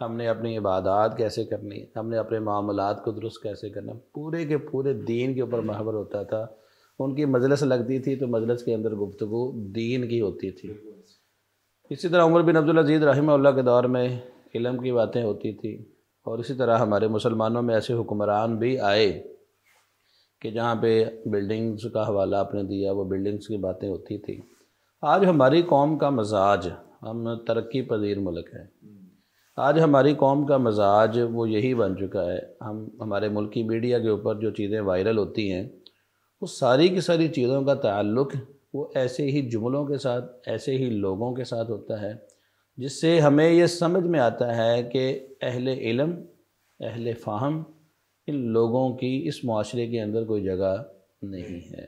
ہم نے اپنی عبادات کیسے کرنی، ہم نے اپنے معاملات کو درست کیسے کرنا، پورے کے پورے دین کے اوپر محور ہوتا تھا۔ ان کی مجلس لگتی تھی تو مجلس کے اندر گفتگو دین کی ہوتی تھی۔ اسی طرح عمر بن عبدالعزیز رحمہ اللہ کے دور میں علم کی باتیں ہوتی تھی، اور اسی طرح ہمارے مسلمانوں میں ایسے حکمران بھی آئے کہ جہاں پہ بلڈنگز کا حوالہ آپ نے دیا، وہ بلڈنگز کی باتیں ہوتی تھی۔ آج ہماری قوم کا مزاج، ہم ترقی پذیر ملک ہے، آج ہماری قوم کا مزاج وہ یہی بن چکا ہے، ہمارے ملکی میڈیا کے اوپر جو چیزیں وائرل ہوتی ہیں وہ ساری کی ساری چیزوں کا تعلق وہ ایسے ہی جملوں کے ساتھ، ایسے ہی لوگوں کے ساتھ ہوتا ہے، جس سے ہمیں یہ سمجھ میں آتا ہے کہ اہل علم، اہل فہم، ان لوگوں کی اس معاشرے کے اندر کوئی جگہ نہیں ہے۔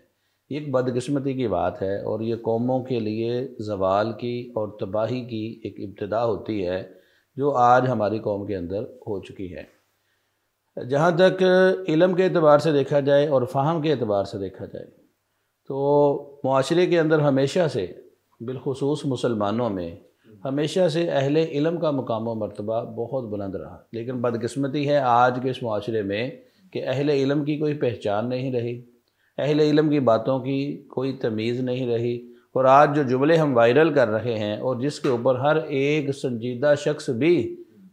یہ ایک بدقسمتی کی بات ہے، اور یہ قوموں کے لیے زوال کی اور تباہی کی ایک ابتدا ہوتی ہے جو آج ہماری قوم کے اندر ہو چکی ہے۔ جہاں تک علم کے اعتبار سے دیکھا جائے اور فہم کے اعتبار سے دیکھا جائے تو معاشرے کے اندر ہمیشہ سے، بالخصوص مسلمانوں میں ہمیشہ سے اہل علم کا مقام و مرتبہ بہت بلند رہا، لیکن بدقسمتی ہے آج کے اس معاشرے میں کہ اہل علم کی کوئی پہچان نہیں رہی، اہل علم کی باتوں کی کوئی تمیز نہیں رہی، اور آج جو جملے ہم وائرل کر رہے ہیں اور جس کے اوپر ہر ایک سنجیدہ شخص بھی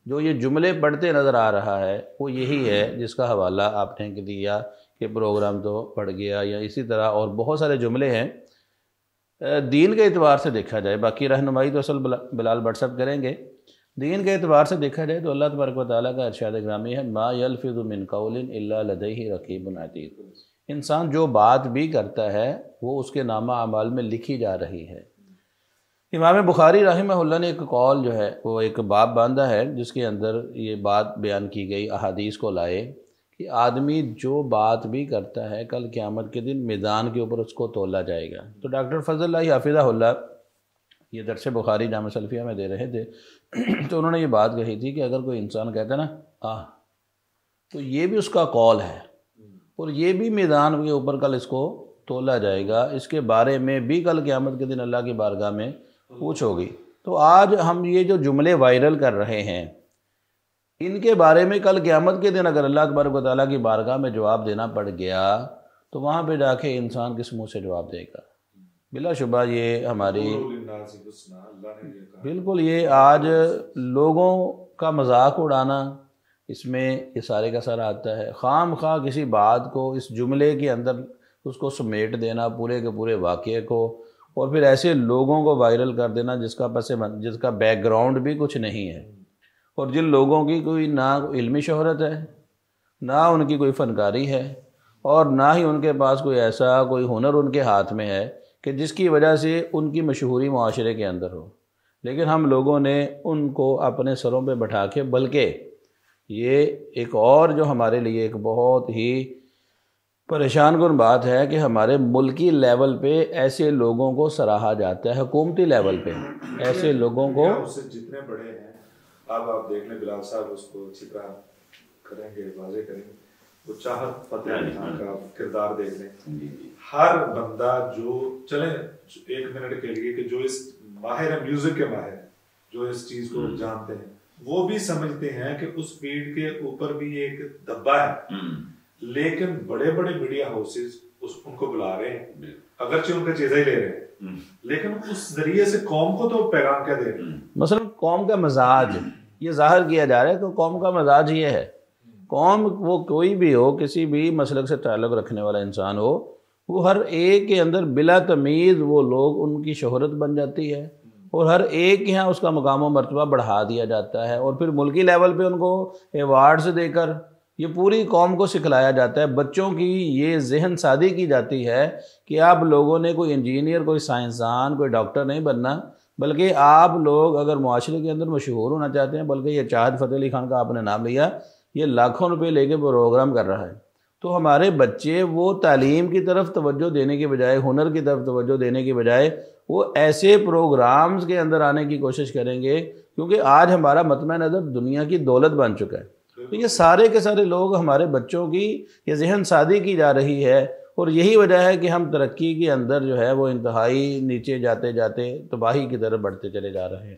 جو یہ جملے پڑھتے نظر آ رہا ہے وہ یہی ہے جس کا حوالہ آپ نے دیا کہ پروگرام تو پڑھ گیا، یا اسی طرح اور بہت سارے جملے ہیں۔ دین کے اعتبار سے دیکھا جائے، باقی رہنمائی تو اصل بلال بٹ صاحب کریں گے، دین کے اعتبار سے دیکھا جائے تو اللہ تبارک و تعالیٰ کا ارشاد گرامی ہے، ما یلفظ من قول الا لدیہ رقیب عتید۔ انسان جو بات بھی کرتا ہے وہ اس کے نامہ اعمال میں لکھی جا رہی ہے۔ امام بخاری رحمہ اللہ نے ایک قول جو ہے وہ ایک باب باندھا ہے جس کے اندر یہ بات بیان کی گئی، احادیث کو لائے کہ آدمی جو بات بھی کرتا ہے کل قیامت کے دن میدان کے اوپر اس کو تولا جائے گا۔ تو ڈاکٹر فضل اللہ حافظہ اللہ یہ درس بخاری جامع سلفیہ میں دے رہے تھے تو انہوں نے یہ بات کہی تھی کہ اگر کوئی انسان کہتا ہے نا تو یہ بھی اس کا قول ہے، اور یہ بھی میدان کے اوپر کل اس کو تولا جائے گا، اس کے بارے میں بھی کل قیامت کے دن اللہ کی بارگاہ میں پوچھ ہوگی۔ تو آج ہم یہ جو جملے وائرل کر رہے ہیں ان کے بارے میں کل قیامت کے دن اگر اللہ تبارک و تعالیٰ کی بارگاہ میں جواب دینا پڑ گیا تو وہاں پہ جا کے انسان کس منہ سے جواب دے گا؟ بلا شبہ یہ ہماری بالکل یہ آج لوگوں کا مذاق اڑانا اس میں یہ سارے کا سارا آتا ہے، خام خواہ کسی بات کو اس جملے کے اندر اس کو سمیٹ دینا، پورے کے پورے واقعے کو، اور پھر ایسے لوگوں کو وائرل کر دینا جس کا بیک گراؤنڈ بھی کچھ نہیں ہے، اور جن لوگوں کی کوئی نہ علمی شہرت ہے، نہ ان کی کوئی فنکاری ہے، اور نہ ہی ان کے پاس کوئی ایسا کوئی ہنر ان کے ہاتھ میں ہے کہ جس کی وجہ سے ان کی مشہوری معاشرے کے اندر ہو، لیکن ہم لوگوں نے ان کو اپنے سروں پہ بٹھا کے، بلکہ یہ ایک اور جو ہمارے لیے ایک بہت ہی پریشان کن بات ہے کہ ہمارے ملکی لیول پہ ایسے لوگوں کو سراہا جاتا ہے، حکومتی لیول پہ ایسے لوگوں کو جتنے بڑے ہیں اب آپ دیکھ لیں، بلال صاحب اس کو اچھی طرح کریں گے، واضح کریں گے، وہ چاہت فتح علی خان کا کردار دیکھ لیں، ہر بندہ جو چلیں ایک منٹ کے لیے کہ جو اس ماہر ہے، میوزک کے ماہر جو اس چیز کو جانتے ہیں، وہ بھی سمجھتے ہیں کہ اس پیڑ کے اوپر بھی ایک دبا ہے، لیکن بڑے بڑے میڈیا ہاؤسز ان کو بلا رہے ہیں، اگرچہ ان کا چیزہ ہی لے رہے ہیں، لیکن اس ذریعے سے قوم کو تو پیغام کیا دے رہے ہیں؟ مثلا قوم کا مزاج یہ ظاہر کیا جا رہا ہے کہ قوم کا مزاج یہ ہے، قوم وہ کوئی بھی ہو، کسی بھی مسلک سے تعلق رکھنے والا انسان ہو، وہ ہر ایک کے اندر بلا تمیز وہ لوگ ان کی شہرت بن جاتی ہے، اور ہر ایک کے ہاں اس کا مقام و مرتبہ بڑھا دیا جاتا ہے، اور پھر ملکی لیول پہ ان کو ایوارڈز دے کر یہ پوری قوم کو سکھلایا جاتا ہے۔ بچوں کی یہ ذہن سازی کی جاتی ہے کہ آپ لوگوں نے کوئی انجینئر، کوئی سائنسدان، کوئی ڈاکٹر نہیں بننا، بلکہ آپ لوگ اگر معاشرے کے اندر مشہور ہونا چاہتے ہیں، بلکہ یہ چاہت فتح علی خان کا آپ نے نام لیا، یہ لاکھوں روپے لے کے پروگرام کر رہا ہے، تو ہمارے بچے وہ تعلیم کی طرف توجہ دینے کے بجائے، ہنر کی طرف توجہ دینے کے بجائے وہ ایسے پروگرامز کے اندر آنے کی کوشش کریں گے، کیونکہ آج ہمارا مطمع نظر دنیا کی دولت بن چکا ہے۔ تو یہ سارے کے سارے لوگ ہمارے بچوں کی یہ ذہن سازی کی جا رہی ہے، اور یہی وجہ ہے کہ ہم ترقی کے اندر جو ہے وہ انتہائی نیچے جاتے جاتے تباہی کی طرف بڑھتے چلے جا رہے ہیں۔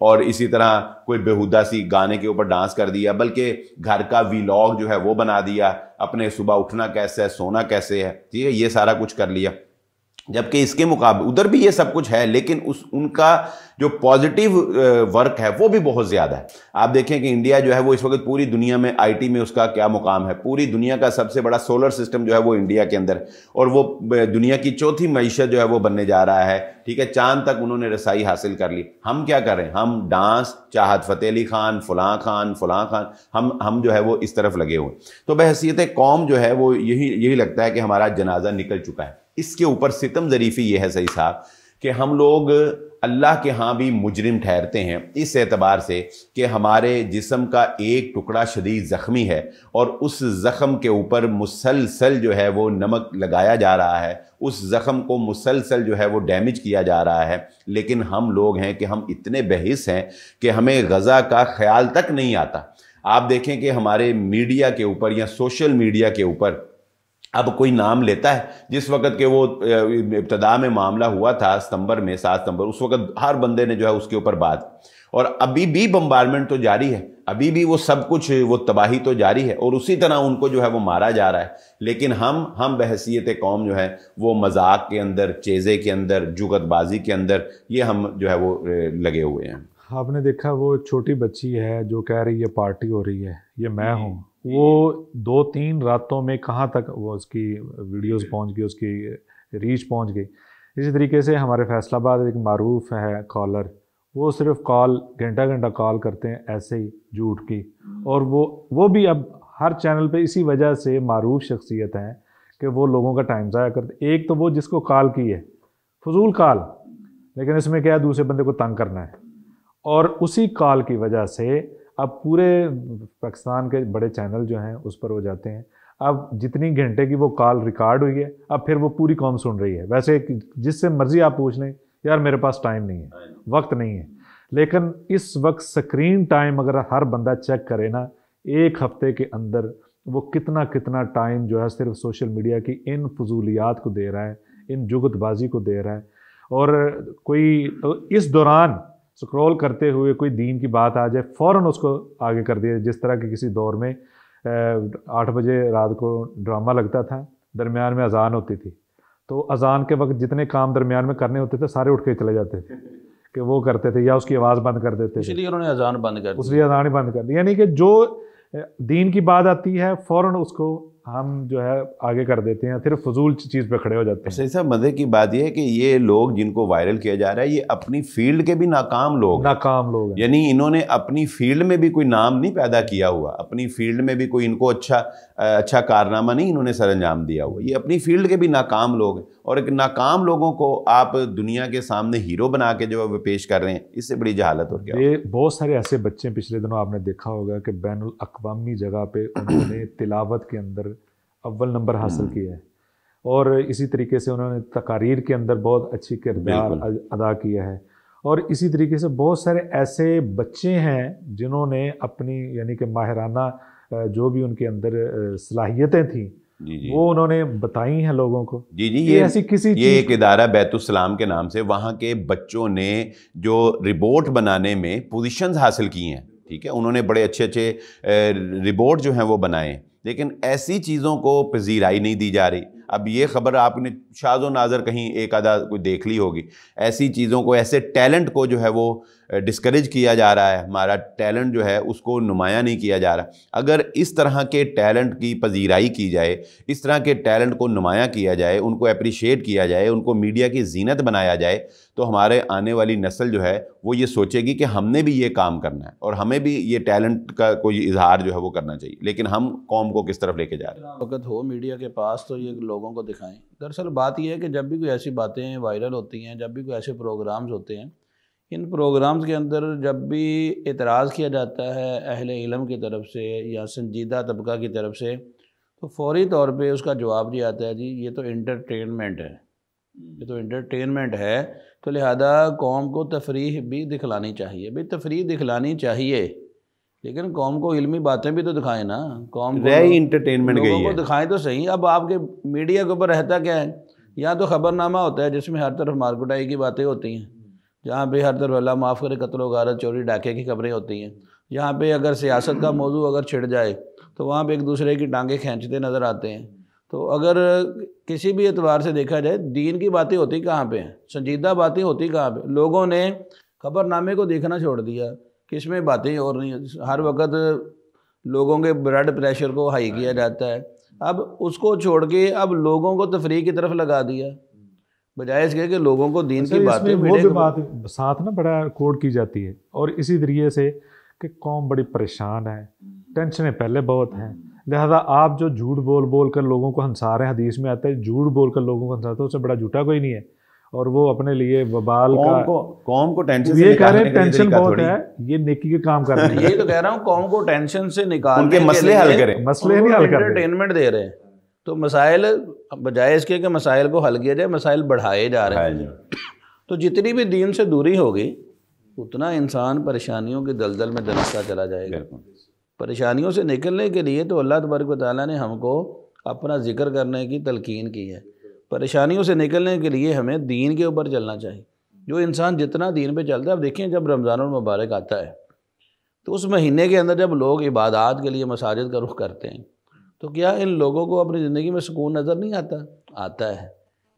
اور اسی طرح کوئی بیہودہ سی گانے کے اوپر ڈانس کر دیا، بلکہ گھر کا ویلاگ جو ہے وہ بنا دیا، اپنے صبح اٹھنا کیسے ہے، سونا کیسے ہے، ٹھیک ہے، یہ سارا کچھ کر لیا۔ جبکہ اس کے مقابل ادھر بھی یہ سب کچھ ہے، لیکن ان کا جو پازیٹیو ورک ہے وہ بھی بہت زیادہ ہے۔ آپ دیکھیں کہ انڈیا جو ہے وہ اس وقت پوری دنیا میں آئی ٹی میں اس کا کیا مقام ہے، پوری دنیا کا سب سے بڑا سولر سسٹم جو ہے وہ انڈیا کے اندر، اور وہ دنیا کی چوتھی معیشت جو ہے وہ بننے جا رہا ہے، ٹھیک ہے، چاند تک انہوں نے رسائی حاصل کر لی۔ ہم کیا کر رہے ہیں؟ ہم ڈانس، چاہت فتح علی خان، فلاں خان، ہم جو ہے وہ اس طرف لگے ہوئے۔ تو بحیثیت قوم جو ہے وہ یہی لگتا ہے کہ ہمارا جنازہ نکل چکا ہے۔ اس کے اوپر ستم ظریفی یہ ہے صحیح صاحب کہ ہم لوگ اللہ کے ہاں بھی مجرم ٹھہرتے ہیں اس اعتبار سے کہ ہمارے جسم کا ایک ٹکڑا شدید زخمی ہے اور اس زخم کے اوپر مسلسل جو ہے وہ نمک لگایا جا رہا ہے، اس زخم کو مسلسل جو ہے وہ ڈیمیج کیا جا رہا ہے، لیکن ہم لوگ ہیں کہ ہم اتنے بحث ہیں کہ ہمیں غزہ کا خیال تک نہیں آتا۔ آپ دیکھیں کہ ہمارے میڈیا کے اوپر یا سوشل میڈیا کے اوپر اب کوئی نام لیتا ہے، جس وقت کہ وہ ابتدا میں معاملہ ہوا تھا ستمبر میں 7 ستمبر، اس وقت ہر بندے نے جو ہے اس کے اوپر بات، اور ابھی بھی بمبارمنٹ تو جاری ہے، ابھی بھی وہ سب کچھ وہ تباہی تو جاری ہے، اور اسی طرح ان کو جو ہے وہ مارا جا رہا ہے، لیکن ہم بحیثیت قوم جو ہے وہ مذاق کے اندر، چیزے کے اندر، جگت بازی کے اندر یہ ہم جو ہے وہ لگے ہوئے ہیں۔ آپ نے دیکھا وہ چھوٹی بچی ہے جو کہہ رہی ہے پارٹی ہو رہی ہے، یہ میں ہوں، وہ 2-3 راتوں میں کہاں تک وہ اس کی ویڈیوز پہنچ گئی، اس کی ریچ پہنچ گئی۔ اسی طریقے سے ہمارے فیصل آباد ایک معروف ہے کالر، وہ صرف گھنٹہ کال کرتے ہیں ایسے ہی جھوٹ کی، اور وہ بھی اب ہر چینل پہ اسی وجہ سے معروف شخصیت ہیں کہ وہ لوگوں کا ٹائم ضائع کرتے۔ ایک تو وہ جس کو کال کی ہے فضول کال، لیکن اس میں کیا ہے، دوسرے بندے کو تنگ کرنا ہے، اور اسی کال کی وجہ سے اب پورے پاکستان کے بڑے چینل جو ہیں اس پر ہو جاتے ہیں۔ اب جتنی گھنٹے کی وہ کال ریکارڈ ہوئی ہے، اب پھر وہ پوری قوم سن رہی ہے۔ ویسے جس سے مرضی آپ پوچھ لیں، یار میرے پاس ٹائم نہیں ہے، وقت نہیں ہے، لیکن اس وقت سکرین ٹائم اگر ہر بندہ چیک کرے نا، ایک ہفتے کے اندر وہ کتنا ٹائم جو ہے صرف سوشل میڈیا کی ان فضولیات کو دے رہا ہے، ان جگت بازی کو دے رہا ہے، اور کوئی اس دوران سکرول کرتے ہوئے کوئی دین کی بات آ جائے فوراً اس کو آگے کر دیا۔ جس طرح کہ کسی دور میں 8 بجے رات کو ڈرامہ لگتا تھا، درمیان میں اذان ہوتی تھی، تو اذان کے وقت جتنے کام درمیان میں کرنے ہوتے تھے سارے اٹھ کے چلے جاتے تھے کہ وہ کرتے تھے، یا اس کی آواز بند کر دیتے تھے، اس لیے انہوں نے اذان بند کر دی، اس لیے اذان ہی بند کر دی۔ یعنی کہ جو دین کی بات آتی ہے فوراً اس کو ہم جو ہے آگے کر دیتے ہیں، صرف فضول چیز پہ کھڑے ہو جاتے ہیں۔ صحیح صاحب، مزے کی بات یہ ہے کہ یہ لوگ جن کو وائرل کیا جا رہا ہے یہ اپنی فیلڈ کے بھی ناکام لوگ ہیں، یعنی انہوں نے اپنی فیلڈ میں بھی کوئی نام نہیں پیدا کیا ہوا، اپنی فیلڈ میں بھی کوئی ان کو اچھا کارنامہ نہیں انہوں نے سر انجام دیا ہوا، یہ اپنی فیلڈ کے بھی ناکام لوگ ہیں، اور ایک ناکام لوگوں کو آپ دنیا کے سامنے ہیرو بنا کے جو وہ پیش کر رہے ہیں، اس سے بڑی جہالت اور کیا۔ یہ بہت سارے ایسے بچے پچھلے دنوں آپ نے دیکھا ہوگا کہ بین الاقوامی جگہ پہ انہوں نے تلاوت کے اندر اول نمبر حاصل کیا ہے، اور اسی طریقے سے انہوں نے تقاریر کے اندر بہت اچھی کردار ادا کیا ہے، اور اسی طریقے سے بہت سارے ایسے بچے ہیں جنہوں نے اپنی یعنی کہ ماہرانہ جو بھی ان کے اندر صلاحیتیں تھیں وہ انہوں نے بتائی ہیں لوگوں کو۔ یہ ایسی یہ ایک ادارہ بیت السلام کے نام سے، وہاں کے بچوں نے جو رپورٹ بنانے میں پوزیشنز حاصل کی ہیں، ٹھیک ہے، انہوں نے بڑے اچھے رپورٹ جو ہیں وہ بنائے ہیں، لیکن ایسی چیزوں کو پذیرائی نہیں دی جا رہی۔ اب یہ خبر آپ نے شاذ و نادر کہیں ایک آدھا کوئی دیکھ لی ہوگی، ایسی چیزوں کو، ایسے ٹیلنٹ کو جو ہے وہ ڈسکریج کیا جا رہا ہے، ہمارا ٹیلنٹ جو ہے اس کو نمایاں نہیں کیا جا رہا۔ اگر اس طرح کے ٹیلنٹ کی پذیرائی کی جائے، اس طرح کے ٹیلنٹ کو نمایاں کیا جائے، ان کو اپریشیٹ کیا جائے، ان کو میڈیا کی زینت بنایا جائے، تو ہمارے آنے والی نسل جو ہے وہ یہ سوچے گی کہ ہم نے بھی یہ کام کرنا ہے اور ہمیں بھی یہ ٹیلنٹ کا کوئی اظہار جو ہے وہ کرنا چاہیے، لیکن ہم قوم کو کس طرف لے کے جا رہے ہیں۔ وقت ہو میڈیا کے پاس تو یہ لوگوں کو دکھائیں۔ دراصل بات یہ ہے کہ جب بھی کوئی ایسی باتیں وائرل ہوتی ہیں، جب بھی کوئی ایسے پروگرامز ہوتے ہیں، ان پروگرامز کے اندر جب بھی اعتراض کیا جاتا ہے اہل علم کی طرف سے یا سنجیدہ طبقہ کی طرف سے، تو فوری طور پہ اس کا جواب یہ آتا ہے جی یہ تو انٹرٹینمنٹ ہے، یہ تو انٹرٹینمنٹ ہے، تو لہذا قوم کو تفریح بھی دکھلانی چاہیے۔ بھئی تفریح دکھلانی چاہیے، لیکن قوم کو علمی باتیں بھی تو دکھائیں نا، قوم کو انٹرٹینمنٹ لوگوں کو دکھائیں تو صحیح۔ اب آپ کے میڈیا کے اوپر رہتا کیا ہے، یا تو خبر نامہ ہوتا ہے جس میں ہر طرف مارکوٹائی کی باتیں ہوتی ہیں، جہاں پہ ہر طرف اللہ معاف کرے قتل و غارت چوری ڈاکے کی خبریں ہوتی ہیں، جہاں پہ اگر سیاست کا موضوع اگر چھڑ جائے تو وہاں پہ ایک دوسرے کی ٹانگیں کھینچتے نظر آتے ہیں۔ تو اگر کسی بھی اعتبار سے دیکھا جائے دین کی باتیں ہوتی کہاں پہ ہیں، سنجیدہ باتیں ہوتی کہاں پہ؟ لوگوں نے خبر نامے کو دیکھنا چھوڑ دیا کہ اس میں باتیں اور نہیں، ہر وقت لوگوں کے بلڈ پریشر کو ہائی کیا جاتا ہے۔ اب اس کو چھوڑ کے اب لوگوں کو تفریح کی طرف لگا دیا، بجائے اس کے کہ لوگوں کو دین کی باتیں وہ بھی بات ساتھ نا بڑا کوڈ کی جاتی ہے، اور اسی ذریعے سے کہ قوم بڑی پریشان ہے، ٹینشنیں پہلے بہت ہیں، لہذا آپ جو جھوٹ بول بول کر لوگوں کو ہنسا رہے ہیں، حدیث میں آتا ہے جھوٹ بول کر لوگوں کو ہنساتے ہیں، اس سے بڑا جھوٹا کوئی نہیں ہے، اور وہ اپنے لیے وبال کا قوم کو ٹینشن سے یہ کہہ رہے ہیں ٹینشن بہت ہے، یہ نیکی کے کام کر رہے ہیں، یہی تو کہہ رہا ہوں قوم کو ٹینشن سے نکالنے ان کے مسئلے حل کریں، مسئلے نہیں حل کر رہے، انٹرٹینمنٹ دے رہے ہیں۔ تو مسائل بجائے اس کے کہ مسائل کو حل کیا جائے، مسائل بڑھائے جا رہے ہیں۔ تو جتنی بھی دین سے دوری ہوگی اتنا انسان پریشانیوں کے دلدل میں دھنستا چلا جائے گا۔ پریشانیوں سے نکلنے کے لیے تو اللہ تبارک و تعالیٰ نے ہم کو اپنا ذکر کرنے کی تلقین کی ہے۔ پریشانیوں سے نکلنے کے لیے ہمیں دین کے اوپر چلنا چاہیے۔ جو انسان جتنا دین پہ چلتا ہے، اب دیکھیں جب رمضان المبارک آتا ہے تو اس مہینے کے اندر جب لوگ عبادات کے لیے مساجد کا رخ کرتے ہیں تو کیا ان لوگوں کو اپنی زندگی میں سکون نظر نہیں آتا؟ آتا ہے۔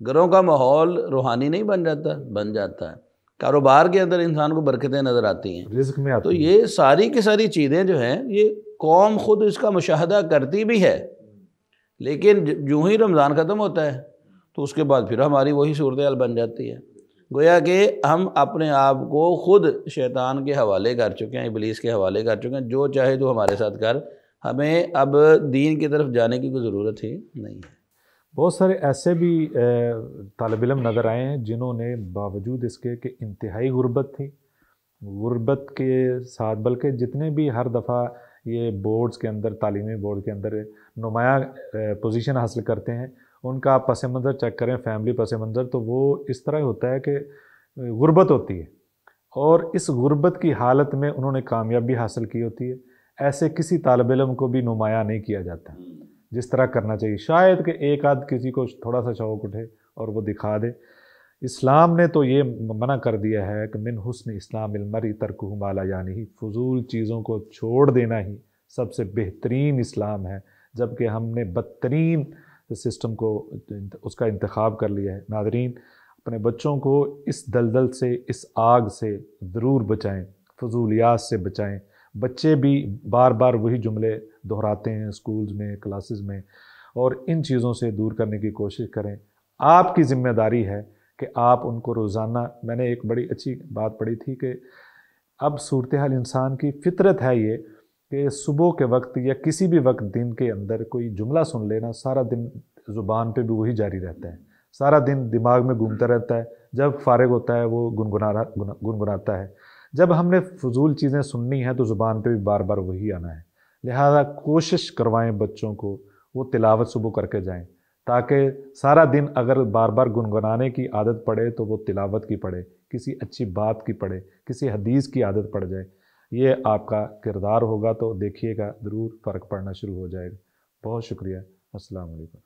گھروں کا ماحول روحانی نہیں بن جاتا؟ بن جاتا ہے۔ کاروبار کے اندر انسان کو برکتیں نظر آتی ہیں، رزق میں آتی تو یہ ساری کی ساری چیزیں جو ہیں یہ قوم خود اس کا مشاہدہ کرتی بھی ہے، لیکن جو ہی رمضان ختم ہوتا ہے تو اس کے بعد پھر ہماری وہی صورتحال بن جاتی ہے۔ گویا کہ ہم اپنے آپ کو خود شیطان کے حوالے کر چکے ہیں، ابلیس کے حوالے کر چکے ہیں، جو چاہے تو ہمارے ساتھ کر، ہمیں اب دین کی طرف جانے کی کوئی ضرورت ہی نہیں ہے۔ بہت سارے ایسے بھی طالب علم نظر آئے ہیں جنہوں نے باوجود اس کے کہ انتہائی غربت تھی، غربت کے ساتھ بلکہ جتنے بھی ہر دفعہ یہ بورڈز کے اندر، تعلیمی بورڈ کے اندر نمایاں پوزیشن حاصل کرتے ہیں، ان کا پس منظر چیک کریں، فیملی پس منظر، تو وہ اس طرح ہوتا ہے کہ غربت ہوتی ہے، اور اس غربت کی حالت میں انہوں نے کامیابی حاصل کی ہوتی ہے۔ ایسے کسی طالب علم کو بھی نمایاں نہیں کیا جاتا جس طرح کرنا چاہیے۔ شاید کہ ایک آدھ کسی کو تھوڑا سا شوق اٹھے اور وہ دکھا دے۔ اسلام نے تو یہ منع کر دیا ہے کہ من حسن اسلام المرء ترکہ ما لا یعنیہ، فضول چیزوں کو چھوڑ دینا ہی سب سے بہترین اسلام ہے، جبکہ ہم نے بدترین سسٹم کو اس کا انتخاب کر لیا ہے۔ ناظرین، اپنے بچوں کو اس دلدل سے، اس آگ سے ضرور بچائیں، فضولیات سے بچائیں۔ بچے بھی بار بار وہی جملے دہراتے ہیں اسکولز میں، کلاسز میں، اور ان چیزوں سے دور کرنے کی کوشش کریں۔ آپ کی ذمہ داری ہے کہ آپ ان کو روزانہ، میں نے ایک بڑی اچھی بات پڑھی تھی کہ اب صورتحال انسان کی فطرت ہے یہ کہ صبح کے وقت یا کسی بھی وقت دن کے اندر کوئی جملہ سن لینا، سارا دن زبان پہ بھی وہی جاری رہتا ہے، سارا دن دماغ میں گھومتا رہتا ہے، جب فارغ ہوتا ہے وہ گنگناتا ہے۔ جب ہم نے فضول چیزیں سننی ہیں تو زبان پہ بھی بار بار وہی آنا ہے، لہذا کوشش کروائیں بچوں کو وہ تلاوت صبح کر کے جائیں، تاکہ سارا دن اگر بار بار گنگنانے کی عادت پڑے تو وہ تلاوت کی پڑے، کسی اچھی بات کی پڑے، کسی حدیث کی عادت پڑ جائے۔ یہ آپ کا کردار ہوگا تو دیکھیے گا ضرور فرق پڑنا شروع ہو جائے گا۔ بہت شکریہ، السلام علیکم۔